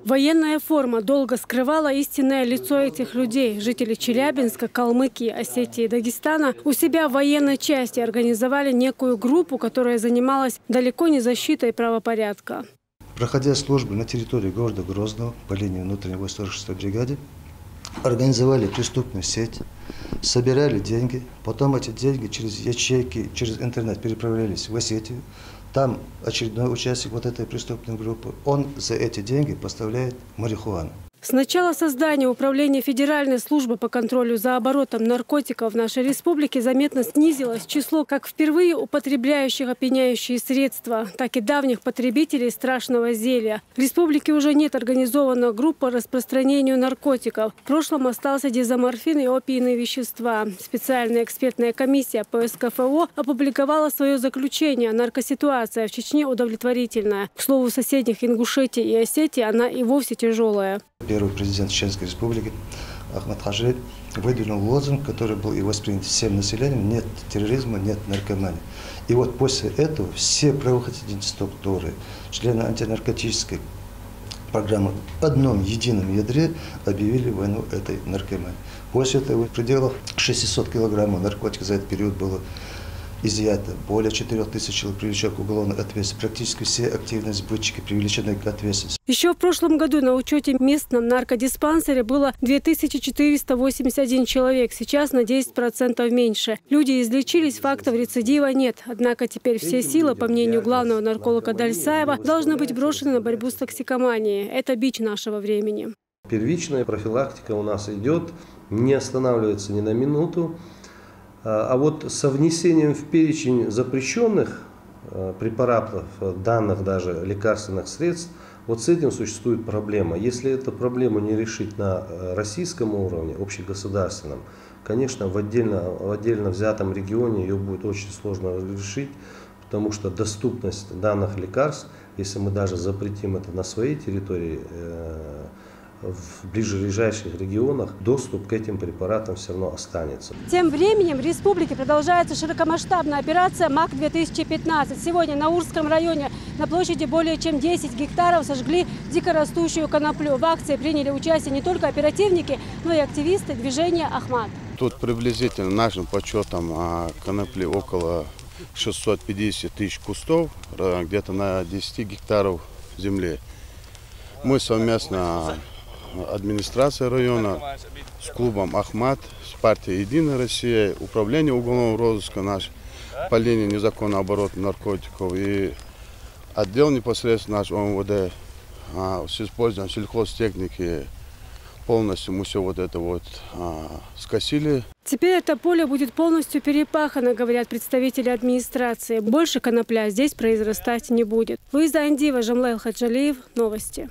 Военная форма долго скрывала истинное лицо этих людей. Жители Челябинска, Калмыкии, Осетии и Дагестана у себя в военной части организовали некую группу, которая занималась далеко не защитой правопорядка. Проходя службу на территории города Грозного по линии внутренней войск 46-й бригады, организовали преступную сеть, собирали деньги, потом эти деньги через ячейки, через интернет переправлялись в Осетию. Там очередной участник вот этой преступной группы, он за эти деньги поставляет марихуану. С начала создания Управления Федеральной службы по контролю за оборотом наркотиков в нашей республике заметно снизилось число как впервые употребляющих опьяняющие средства, так и давних потребителей страшного зелья. В республике уже нет организованной группы по распространению наркотиков. В прошлом остался дезоморфин и опийные вещества. Специальная экспертная комиссия по СКФО опубликовала свое заключение. Наркоситуация в Чечне удовлетворительная. К слову, в соседних Ингушетии и Осетии она и вовсе тяжелая. Первый президент Чеченской республики Ахмад Хаджи выдвинул лозунг, который был и воспринят всем населением: нет терроризма, нет наркомании. И вот после этого все правоохранительные структуры, члены антинаркотической программы в одном едином ядре объявили войну этой наркомании. После этого в пределах 600 килограммов наркотиков за этот период было изъято, более 4000 человек привлечен к уголовной ответственности. Практически все активные сбытчики привлечены к ответственности. Еще в прошлом году на учете в местном наркодиспансере было 2481 человек. Сейчас на 10% меньше. Люди излечились, фактов рецидива нет. Однако теперь все силы, по мнению главного нарколога Дальсаева, должны быть брошены на борьбу с токсикоманией. Это бич нашего времени. Первичная профилактика у нас идет, не останавливается ни на минуту. А вот со внесением в перечень запрещенных препаратов, данных даже лекарственных средств, вот с этим существует проблема. Если эту проблему не решить на российском уровне, общегосударственном, конечно, в отдельно взятом регионе ее будет очень сложно решить, потому что доступность данных лекарств, если мы даже запретим это на своей территории, в ближайших регионах доступ к этим препаратам все равно останется. Тем временем в республике продолжается широкомасштабная операция МАК-2015. Сегодня на Урском районе на площади более чем 10 гектаров сожгли дикорастущую коноплю. В акции приняли участие не только оперативники, но и активисты движения «Ахмат». Тут приблизительно нашим подсчетом конопли около 650 тысяч кустов, где-то на 10 гектаров земли. Мы совместно администрация района с клубом «Ахмат», с партией «Единая Россия», управление уголовного розыска наш по линии незаконного оборота наркотиков и отдел непосредственно наш ОМВД с использованием сельхозтехники. Полностью мы все вот это вот скосили. Теперь это поле будет полностью перепахано, говорят представители администрации. Больше конопля здесь произрастать не будет. Луиза Андиева, Жамлаил Хаджалиев. Новости.